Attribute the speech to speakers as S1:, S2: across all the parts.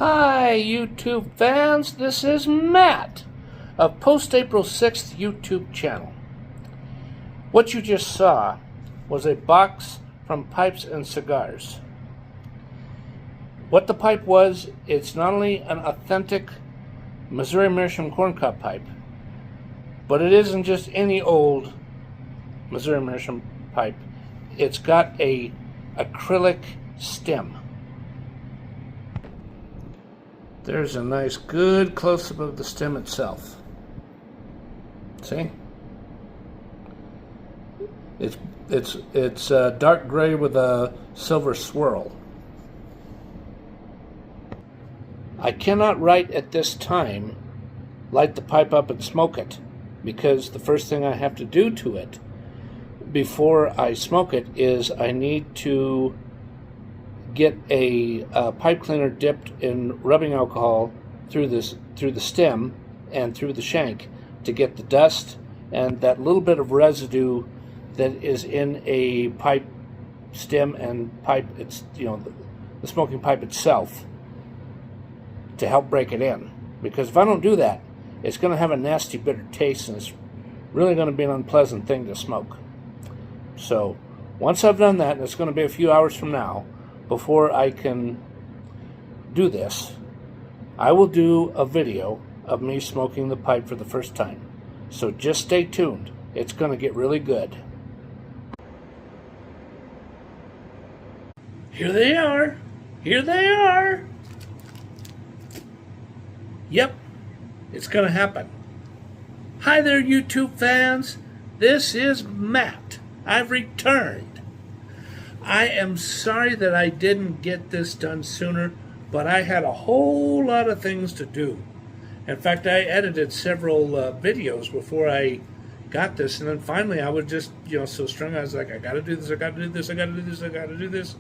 S1: Hi, YouTube fans. This is Matt of Post April 6th YouTube channel. What you just saw was a box from Pipes and Cigars. What the pipe was, it's not only an authentic Missouri Meerschaum corncob pipe, but it isn't just any old Missouri Meerschaum pipe. It's got a acrylic stem. There's a nice good close-up of the stem itself. See? It's dark gray with a silver swirl. I cannot right at this time light the pipe up and smoke it, because the first thing I have to do to it before I smoke it is I need to get a pipe cleaner dipped in rubbing alcohol through the stem and through the shank to get the dust and that little bit of residue that is in a pipe stem and pipe, it's, you know, the smoking pipe itself, to help break it in. Because if I don't do that, it's going to have a nasty bitter taste and it's really going to be an unpleasant thing to smoke. So once I've done that, and it's going to be a few hours from now before I can do this, I will do a video of me smoking the pipe for the first time. So just stay tuned. It's going to get really good. Here they are. Here they are. Yep, it's going to happen. Hi there, YouTube fans. This is Matt. I've returned. I am sorry that I didn't get this done sooner, but I had a whole lot of things to do. In fact, I edited several videos before I got this, and then finally I was just, so strung. I was like, I gotta do this, I gotta do this, I gotta do this, I gotta do this.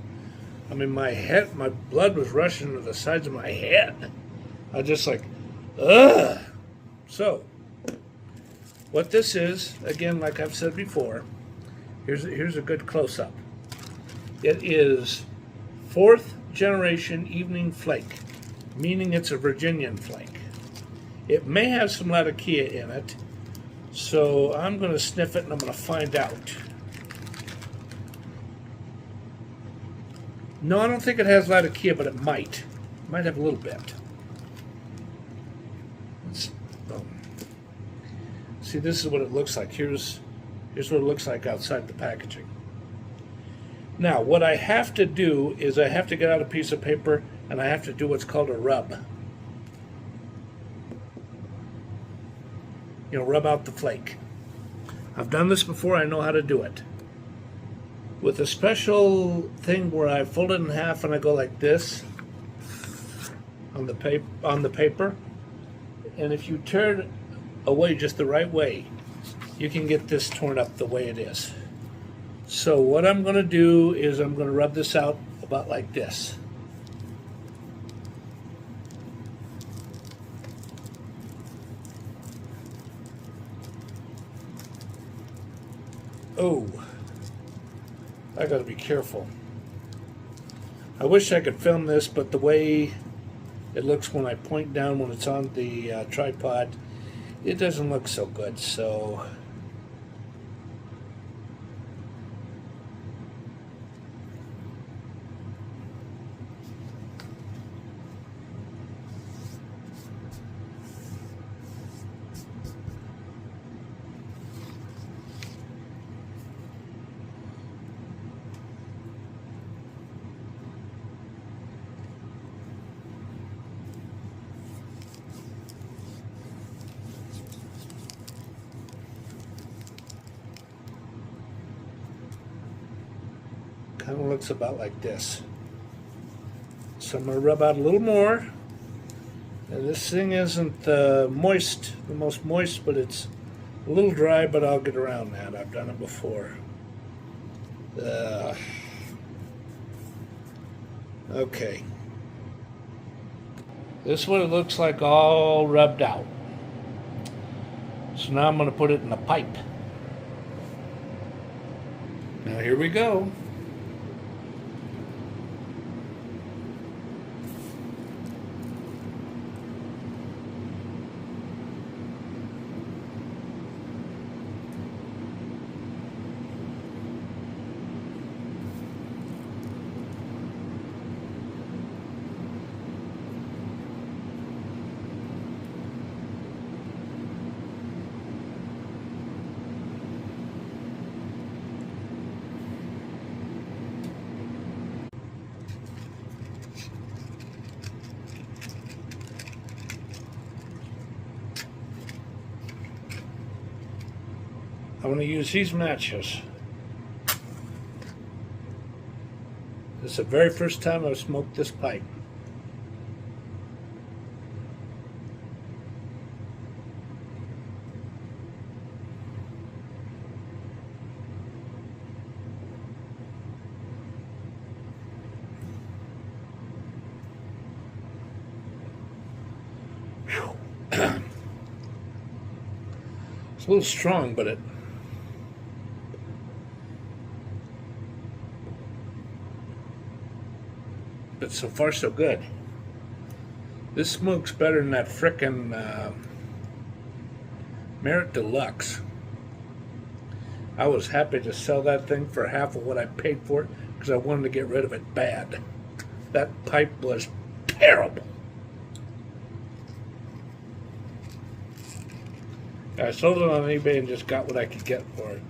S1: I mean, my blood was rushing to the sides of my head. I was just like, ugh. So, what this is, again, like I've said before, here's a good close-up. It is 4th generation evening flake, meaning it's a Virginian flake. It may have some Latakia in it, so I'm going to sniff it and I'm going to find out. No, I don't think it has Latakia, but it might. It might have a little bit. See, this is what it looks like. Here's what it looks like outside the packaging. Now, what I have to do is I have to get out a piece of paper and I have to do what's called a rub. Rub out the flake. I've done this before, I know how to do it. With a special thing where I fold it in half and I go like this on the paper. And if you turn away just the right way, you can get this torn up the way it is. So what I'm going to do is I'm going to rub this out about like this. Oh, I got to be careful. I wish I could film this, but the way it looks when I point down when it's on the tripod, it doesn't look so good. So kind of looks about like this. So I'm going to rub out a little more. And this thing isn't the most moist, but it's a little dry, but I'll get around that. I've done it before. Okay. This is what it looks like all rubbed out. So now I'm going to put it in a pipe. Now here we go. I want to use these matches. This is the very first time I've smoked this pipe. It's a little strong, but so far so good. This smokes better than that frickin' Merit Deluxe. I was happy to sell that thing for half of what I paid for it because I wanted to get rid of it bad. That pipe was terrible. I sold it on eBay and just got what I could get for it.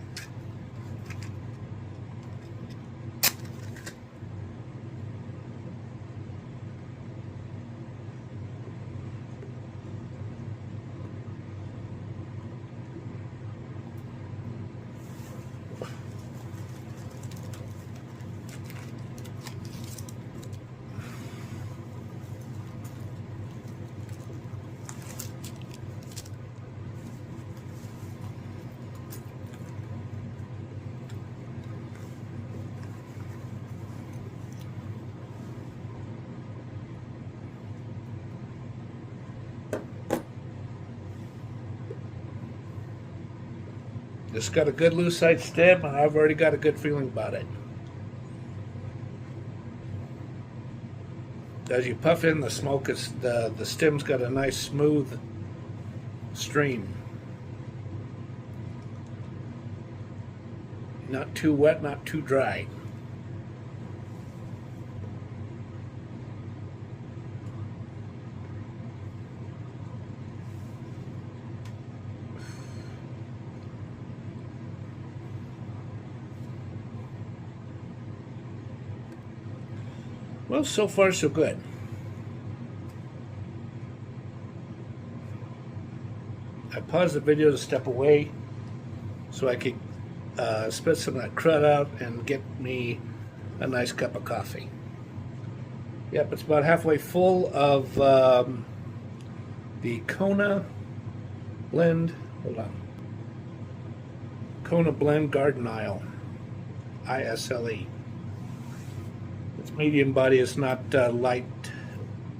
S1: It's got a good lucite stem, and I've already got a good feeling about it. As you puff in the smoke, the stem's got a nice smooth stream. Not too wet, not too dry. Well, so far so good. I paused the video to step away so I could spit some of that crud out and get me a nice cup of coffee. Yep, it's about halfway full of the Kona Blend. Hold on. Kona Blend Garden Isle. ISLE. It's medium body. It's not light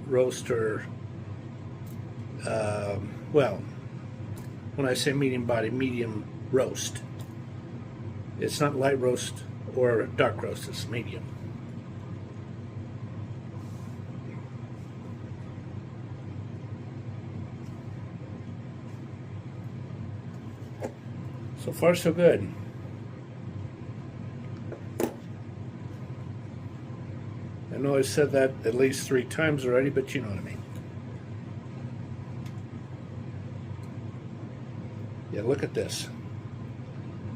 S1: roast or well, when I say medium body, medium roast. It's not light roast or dark roast. It's medium. So far, so good. I know I said that at least 3 times already, but you know what I mean. Yeah, look at this.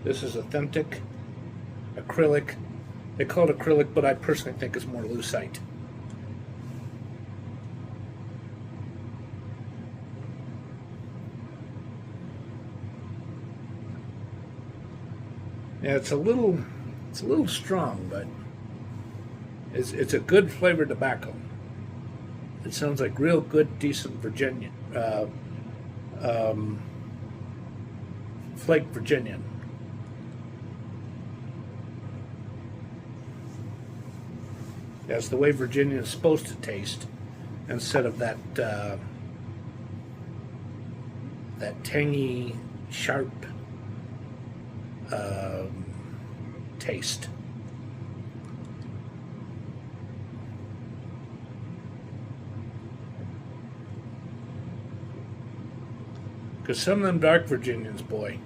S1: This is authentic acrylic. They call it acrylic, but I personally think it's more lucite. Yeah, it's a little strong, but it's a good flavored tobacco. It sounds like real good, decent Virginian, Flake Virginian. That's the way Virginia is supposed to taste, instead of that that tangy, sharp taste. Because some of them dark Virginians, boy,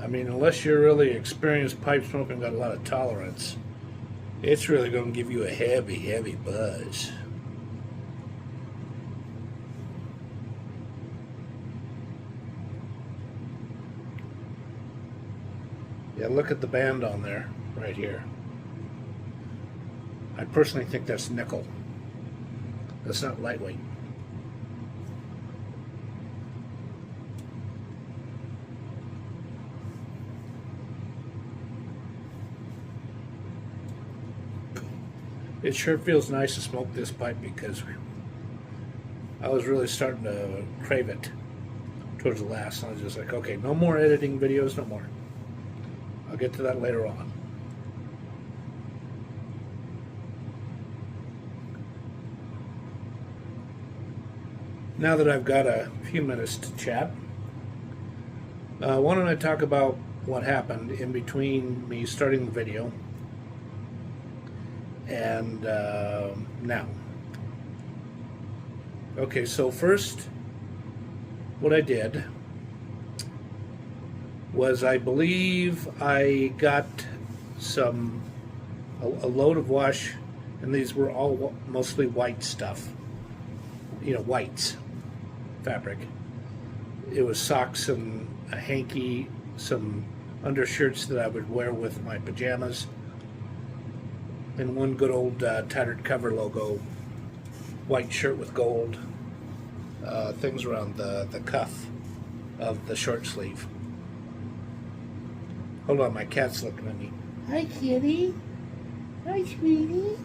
S1: I mean, unless you're really experienced pipe smoking, got a lot of tolerance, it's really going to give you a heavy, heavy buzz. Yeah, look at the band on there, right here. I personally think that's nickel. That's not lightweight. It sure feels nice to smoke this pipe because I was really starting to crave it towards the last. And I was just like, okay, no more editing videos, no more. I'll get to that later on. Now that I've got a few minutes to chat, why don't I talk about what happened in between me starting the video and now. Okay, so first, what I did was I believe I got a load of wash, and these were all mostly white stuff, you know, whites, fabric. It was socks and a hanky, some undershirts that I would wear with my pajamas, and one good old tattered cover logo white shirt with gold things around the cuff of the short sleeve. Hold on, my cat's looking at me. Hi, kitty. Hi, sweetie.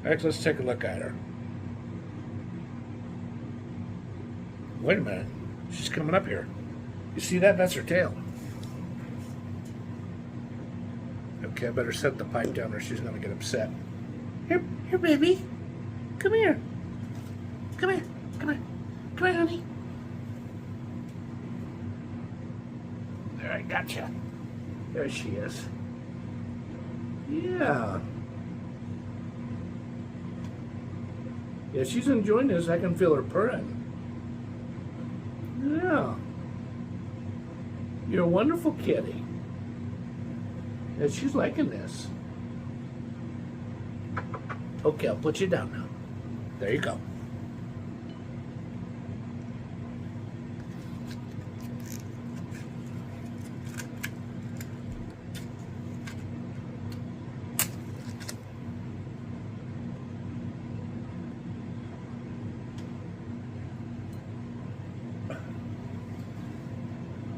S1: Alright, let's take a look at her. Wait a minute. She's coming up here. You see that? That's her tail. Okay, I better set the pipe down or she's going to get upset. Here, baby. Come here. Come here. Come here. Come here, honey. There, I gotcha. There she is. Yeah. Yeah, she's enjoying this. I can feel her purring. Yeah. You're a wonderful kitty. And she's liking this. Okay, I'll put you down now. There you go.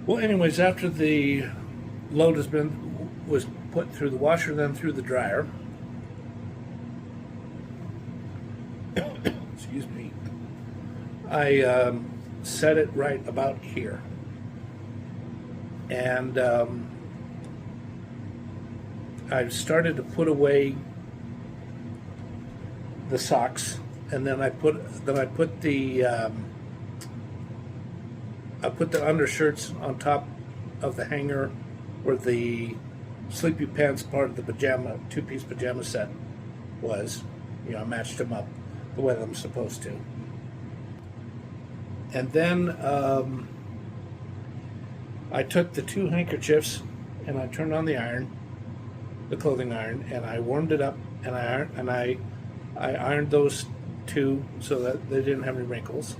S1: Well, anyways, after the load was put through the washer, then through the dryer. Excuse me. I set it right about here, and I started to put away the socks, and then I put the undershirts on top of the hanger where the sleepy pants part of the pajama, two-piece pajama set was. You know, I matched them up the way that I'm supposed to. And then I took the two handkerchiefs and I turned on the iron, the clothing iron, and I warmed it up, and I ironed those two so that they didn't have any wrinkles.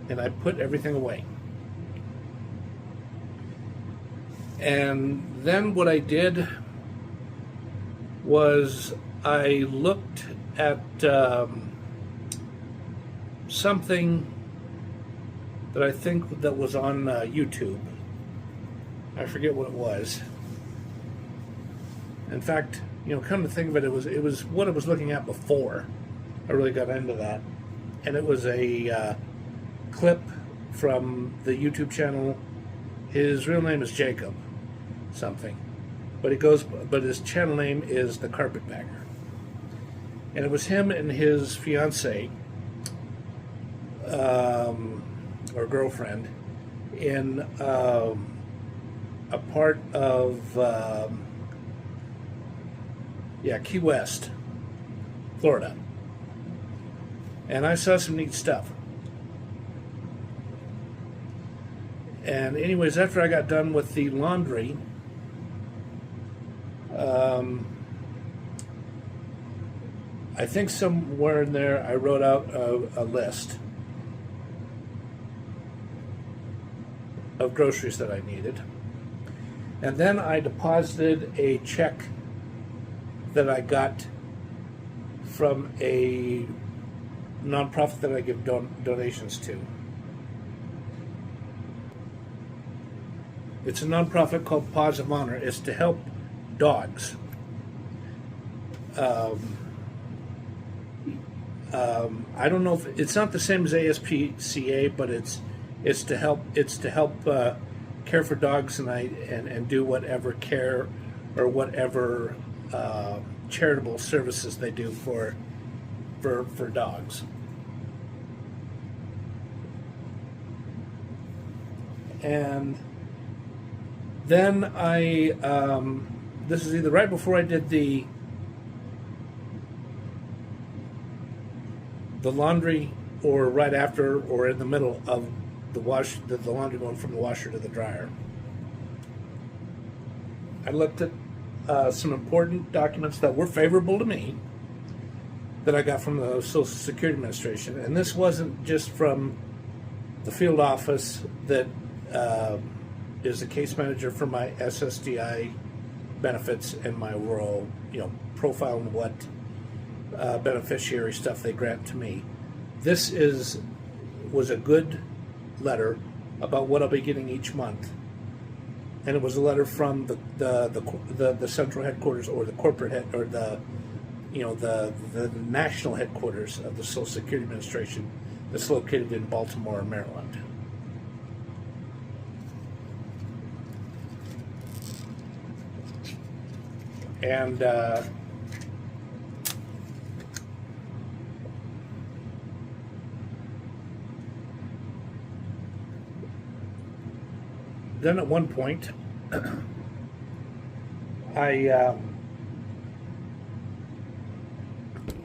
S1: And I put everything away. And then what I did was I looked at something that I think that was on YouTube. I forget what it was. In fact, you know, come to think of it, it was what I was looking at before I really got into that. And it was a clip from the YouTube channel. His real name is Jacob something, but his channel name is The Carpetbagger, and it was him and his fiance or girlfriend in a part of Key West, Florida, and I saw some neat stuff. And anyways, after I got done with the laundry, I think somewhere in there I wrote out a list of groceries that I needed. And then I deposited a check that I got from a nonprofit that I give donations to. It's a nonprofit called Paws of Honor. It's to help dogs I don't know if it's not the same as ASPCA, but it's to help care for dogs, and do whatever care or whatever charitable services they do for dogs. And then this is either right before I did the laundry, or right after, or in the middle of the laundry going from the washer to the dryer. I looked at some important documents that were favorable to me that I got from the Social Security Administration. And this wasn't just from the field office that is the case manager for my SSDI benefits and my rural, profile and what beneficiary stuff they grant to me. This was a good letter about what I'll be getting each month, and it was a letter from the central headquarters, or the corporate head, or the national headquarters of the Social Security Administration that's located in Baltimore, Maryland. And then at one point, I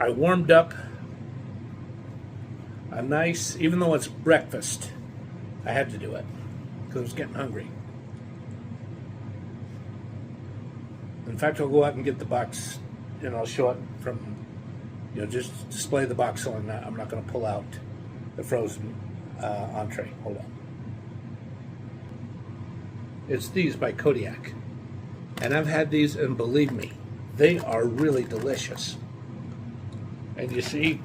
S1: warmed up a nice, even though it's breakfast, I had to do it because I was getting hungry. In fact, I'll go out and get the box, and I'll show it from, just display the box, so I'm not going to pull out the frozen entree. Hold on. It's these by Kodiak. And I've had these, and believe me, they are really delicious. And you see,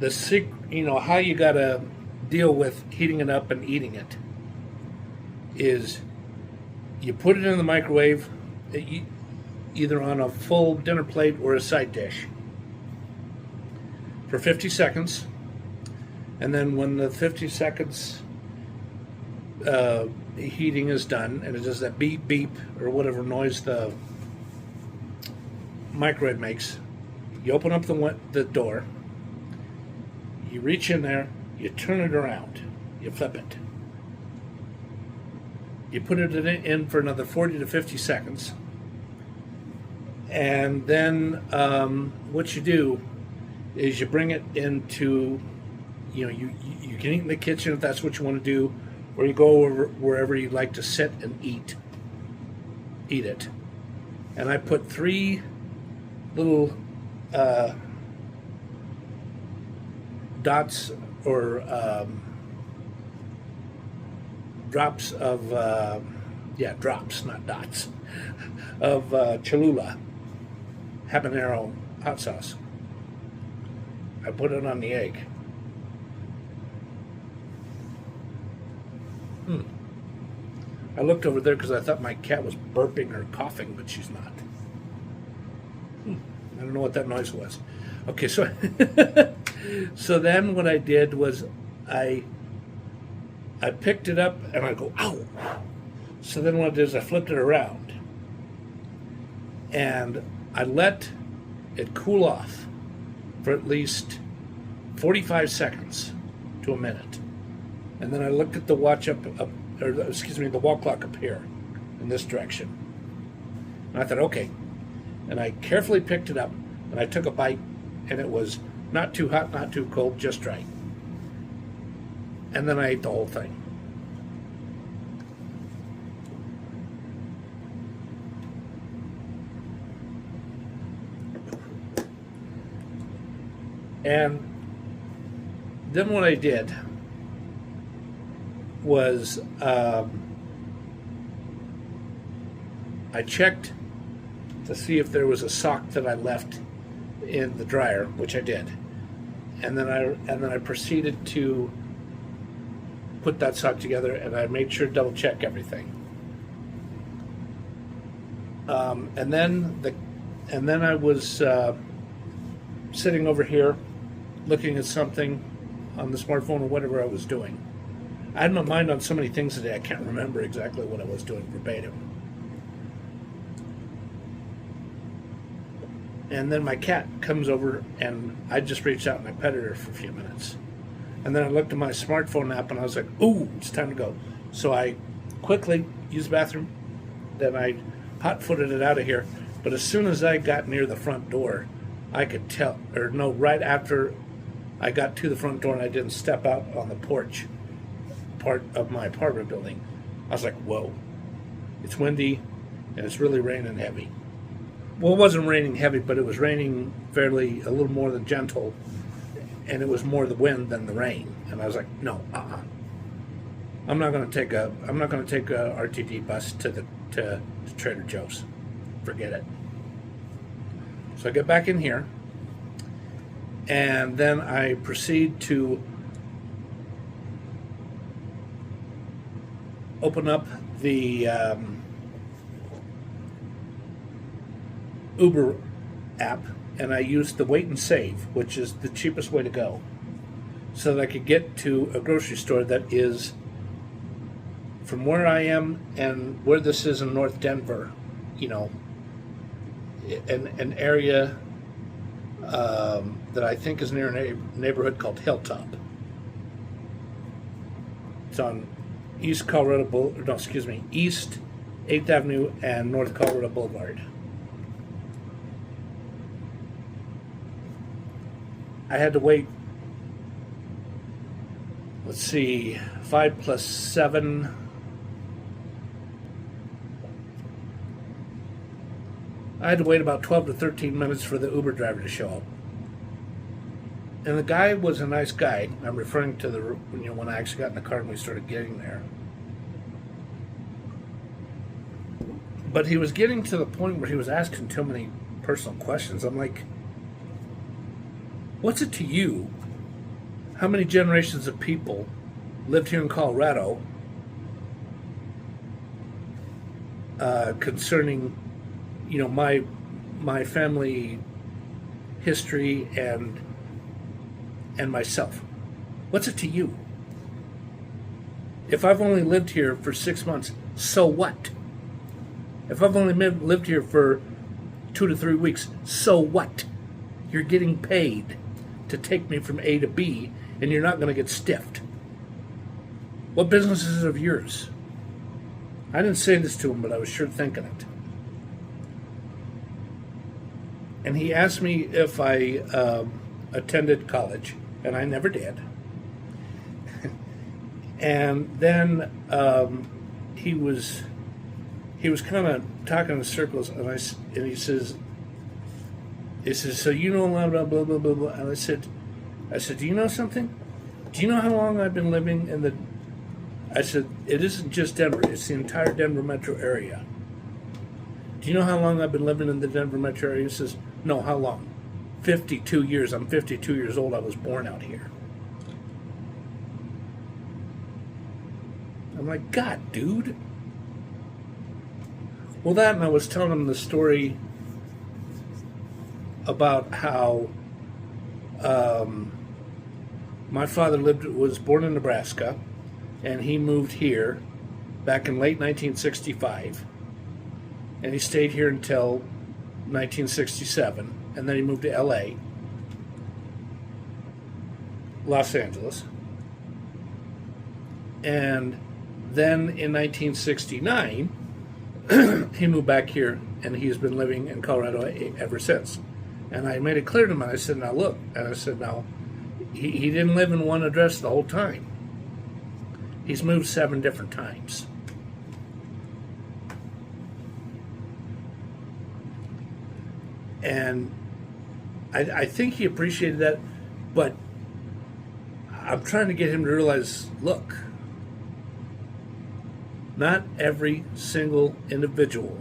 S1: the secret, how you got to deal with heating it up and eating it is you put it in the microwave, either on a full dinner plate or a side dish, for 50 seconds. And then when the 50 seconds heating is done, and it does that beep beep or whatever noise the microwave makes, you open up the door, you reach in there, you turn it around, you flip it, you put it in for another 40 to 50 seconds, and then what you do is you bring it into, you can eat in the kitchen if that's what you want to do, or you go over wherever you like to sit and eat it. And I put 3 little dots, or drops of, drops, not dots, of Cholula habanero hot sauce. I put it on the egg. I looked over there because I thought my cat was burping or coughing, but she's not. I don't know what that noise was. Okay, so so then what I did was I picked it up and I go, ow! So then what I did is I flipped it around and I let it cool off for at least 45 seconds to a minute. And then I looked at the watch the wall clock up here in this direction. And I thought, okay. And I carefully picked it up and I took a bite, and it was not too hot, not too cold, just right. And then I ate the whole thing. And then what I did was I checked to see if there was a sock that I left in the dryer, which I did, and then I proceeded to put that sock together, and I made sure to double check everything. And then And then I was sitting over here looking at something on the smartphone or whatever I was doing. I had my mind on so many things today I can't remember exactly what I was doing verbatim. And then my cat comes over and I just reached out and I petted her for a few minutes. And then I looked at my smartphone app and I was like, ooh, it's time to go. So I quickly used the bathroom, then I hot-footed it out of here. But as soon as I got near the front door, I could tell, or no, right after I got to the front door and I didn't step out on the porch part of my apartment building, I was like, whoa, it's windy and it's really raining heavy. Well, it wasn't raining heavy, but it was raining fairly, a little more than gentle, and it was more the wind than the rain. And I was like, no, I'm not going to take a RTD bus to Trader Joe's. Forget it. So I get back in here, and then I proceed to open up the Uber app, and I used the wait and save, which is the cheapest way to go, so that I could get to a grocery store that is from where I am and where this is in North Denver, you know, an area that I think is near a neighborhood called Hilltop. It's on East 8th Avenue and North Colorado Boulevard. I had to wait, let's see, 5 plus 7. I had to wait about 12 to 13 minutes for the Uber driver to show up. And the guy was a nice guy. I'm referring to when I actually got in the car and we started getting there. But he was getting to the point where he was asking too many personal questions. I'm like, what's it to you? How many generations of people lived here in Colorado concerning, you know, my family history and myself? What's it to you? If I've only lived here for 6 months, so what? If I've only lived here for 2 to 3 weeks, so what? You're getting paid to take me from A to B, and you're not going to get stiffed. What business is it of yours? I didn't say this to him, but I was sure thinking it. And he asked me if I attended college, and I never did. And then he was kind of talking in circles, and he says, so you know a lot about blah blah blah blah. And I said, do you know something? Do you know how long I've been living in the? I said, it isn't just Denver; it's the entire Denver metro area. Do you know how long I've been living in the Denver metro area? He says, no, how long? 52 years. I'm 52 years old. I was born out here. I'm like, God, dude. Well, that, and I was telling him the story about how my father was born in Nebraska, and he moved here back in late 1965, and he stayed here until 1967, and then he moved to LA, Los Angeles, and then in 1969 he moved back here, and he's been living in Colorado ever since. And I made it clear to him, and I said, now look, and I said, now, he didn't live in one address the whole time. He's moved 7 different times. And I think he appreciated that, but I'm trying to get him to realize, look, not every single individual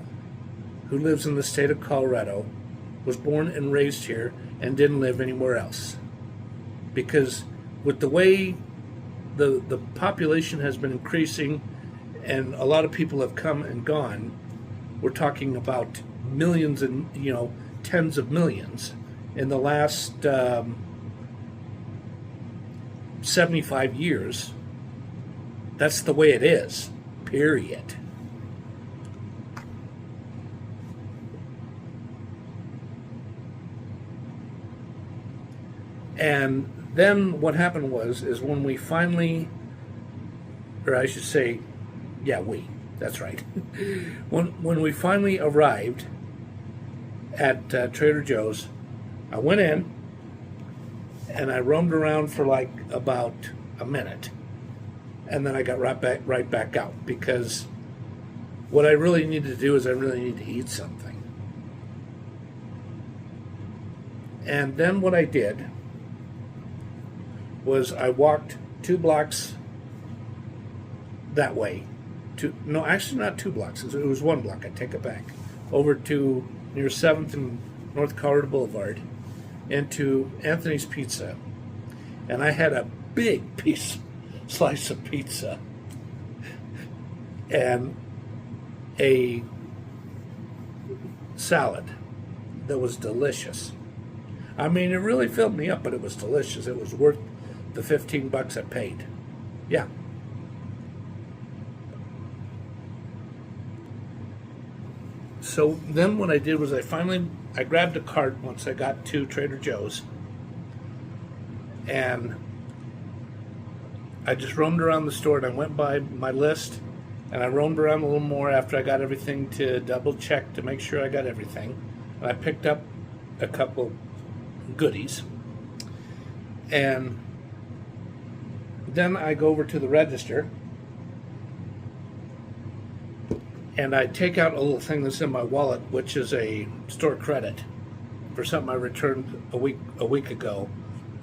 S1: who lives in the state of Colorado was born and raised here and didn't live anywhere else. Because with the way the population has been increasing and a lot of people have come and gone, we're talking about millions and, tens of millions in the last 75 years. That's the way it is, period. And then what happened is when we finally, or I should say, that's right. when we finally arrived at Trader Joe's, I went in and I roamed around for like about a minute, and then I got right back out, because what I really need to do is I really need to eat something. And then what I did was I walked 2 blocks that way. No, actually not 2 blocks. It was 1 block. I take it back. Over to near 7th and North Colorado Boulevard, into Anthony's Pizza. And I had a big slice of pizza and a salad that was delicious. I mean, it really filled me up, but it was delicious. It was worth the $15 I paid. Yeah. So then what I did was I grabbed a cart once I got to Trader Joe's, and I just roamed around the store, and I went by my list, and I roamed around a little more after I got everything to double check to make sure I got everything. And I picked up a couple goodies, and then I go over to the register, and I take out a little thing that's in my wallet, which is a store credit for something I returned a week ago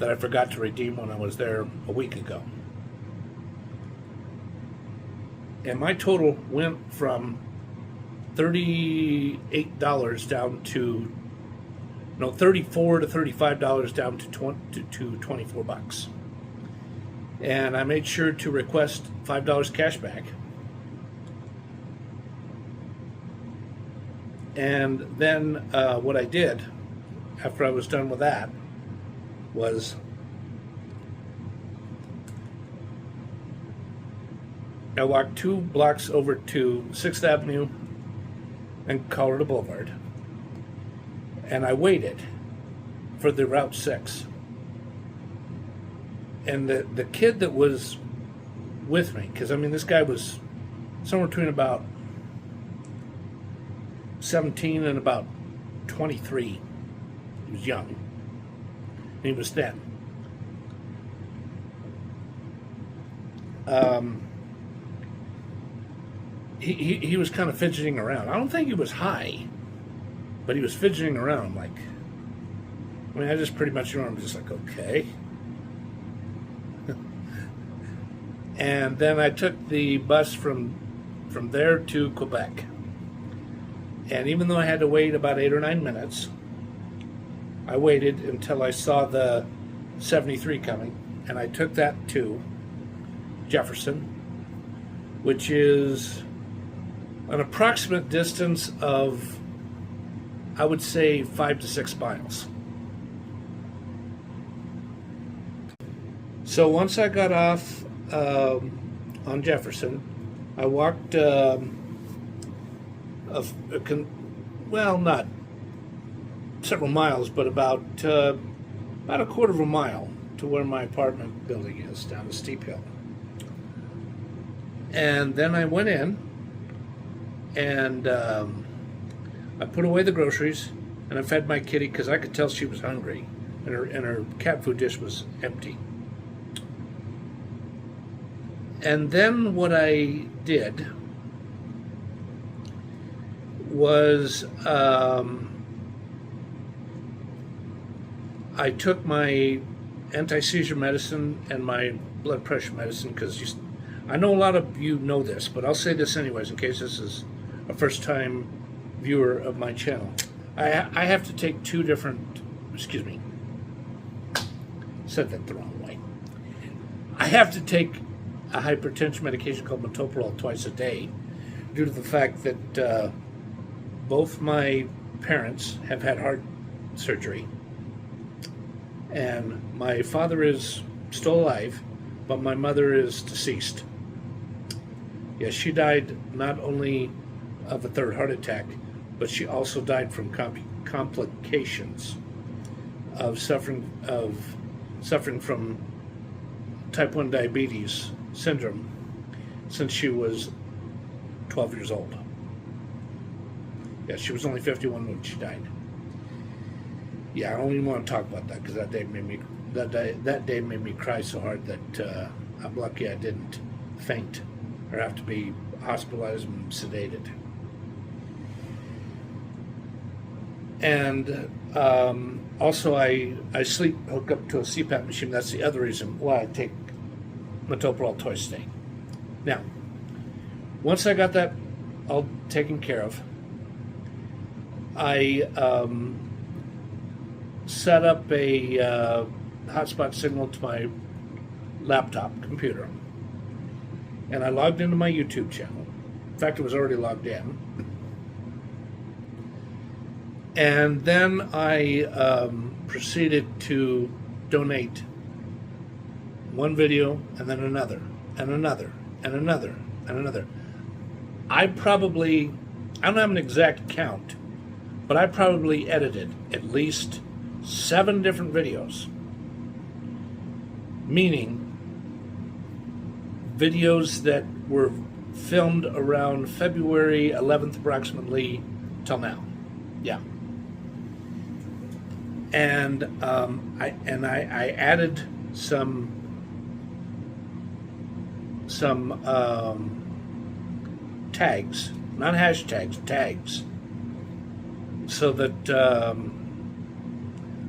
S1: that I forgot to redeem when I was there a week ago. And my total went from $38 down to $34 to $35 down to $24. And I made sure to request $5 cash back. And then what I did after I was done with that was I walked 2 blocks over to 6th Avenue and Colorado Boulevard, and I waited for the Route 6. And the kid that was with me, because I mean this guy was somewhere between about 17 and about 23. He was young. He was thin. He was kind of fidgeting around. I don't think he was high, but he was fidgeting around. Like, I mean, I just pretty much ignored him, just like, okay. And then I took the bus from there to Quebec. And even though I had to wait about 8 or 9 minutes, I waited until I saw the 73 coming, and I took that to Jefferson, which is an approximate distance of, I would say, 5 to 6 miles. So once I got off on Jefferson, I walked not several miles, but about a quarter of a mile to where my apartment building is, down a steep hill. And then I went in, and I put away the groceries, and I fed my kitty because I could tell she was hungry, and her cat food dish was empty. And then what I did was I took my anti-seizure medicine and my blood pressure medicine, because I know a lot of you know this, but I'll say this anyways in case this is a first-time viewer of my channel. I have to take 2 different, said that the wrong way. I have to take a hypertension medication called metoprolol twice a day, due to the fact that both my parents have had heart surgery. And my father is still alive, but my mother is deceased. Yes, she died not only of a third heart attack, but she also died from complications of suffering from type 1 diabetes syndrome since she was 12 years old. Yeah, she was only 51 when she died. Yeah, I don't even want to talk about that because that day made me cry so hard that I'm lucky I didn't faint or have to be hospitalized and sedated. And also I sleep hooked up to a CPAP machine. That's the other reason why I take metoprolol twice a day. Now, once I got that all taken care of, I set up a hotspot signal to my laptop computer, and I logged into my YouTube channel. In fact, it was already logged in. And then I proceeded to donate one video and then another and another and another and another. I don't have an exact count, but I probably edited at least 7 different videos, meaning videos that were filmed around February 11th approximately till now. Yeah. And I added some tags, not hashtags, tags, so that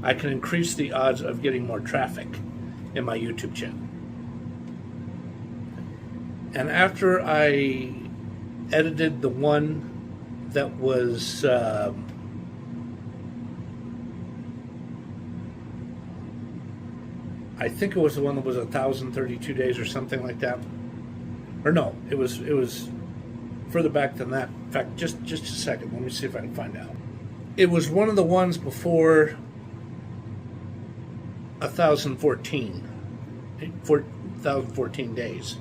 S1: I can increase the odds of getting more traffic in my YouTube channel. And after I edited the one that was I think it was the one that was 1,032 days or something like that. Or no, it was further back than that. In fact, just a second. Let me see if I can find out. It was one of the ones before 1,014 days.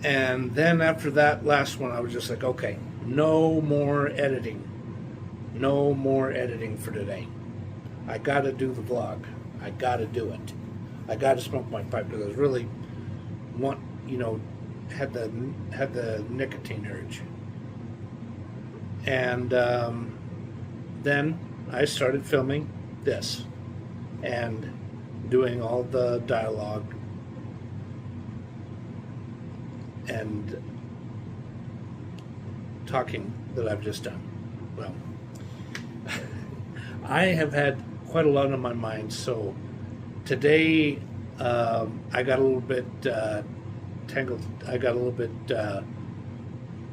S1: And then after that last one, I was just like, okay, no more editing. No more editing for today. I got to do the vlog. I got to do it. I got to smoke my pipe because I was really had the nicotine urge. And then I started filming this and doing all the dialogue and talking that I've just done. Well, I have had quite a lot on my mind, so today I got a little bit tangled. I got a little bit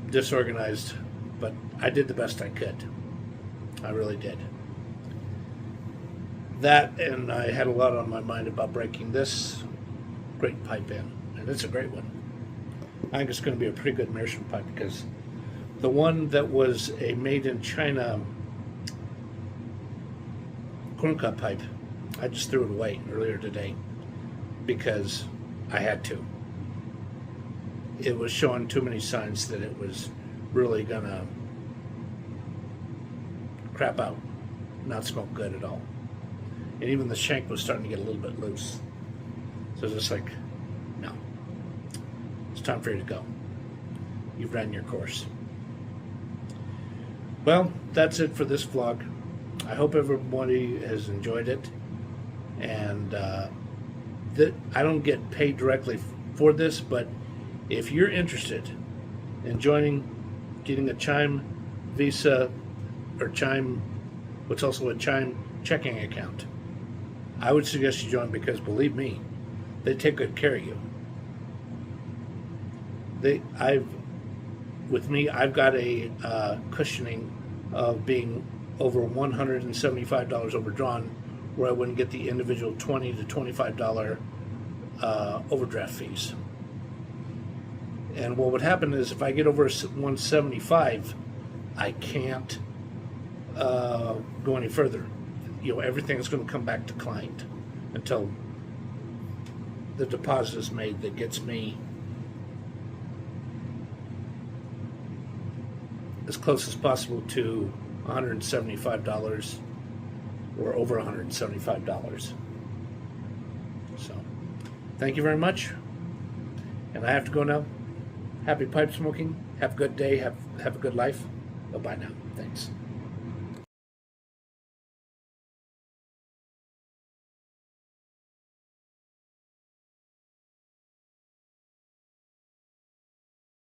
S1: disorganized, but I did the best I could. I really did. That, and I had a lot on my mind about breaking this great pipe in, and it's a great one. I think it's going to be a pretty good Meerschaum pipe because the one that was a made in China corncob pipe, I just threw it away earlier today because I had to. It was showing too many signs that it was really gonna crap out, not smoke good at all. And even the shank was starting to get a little bit loose. So it's just like, no, it's time for you to go. You've ran your course. Well, that's it for this vlog. I hope everybody has enjoyed it, and I don't get paid directly for this, but if you're interested in getting a Chime Visa or Chime, what's also a Chime checking account, I would suggest you join because, believe me, they take good care of you. I've got a cushioning of being over $175 overdrawn, where I wouldn't get the individual $20 to $25 overdraft fees. And what would happen is if I get over 175, I can't go any further. Everything is going to come back declined until the deposit is made that gets me as close as possible to $175 or over $175. So, thank you very much. And I have to go now. Happy pipe smoking. Have a good day. Have a good life. Bye-bye now. Thanks.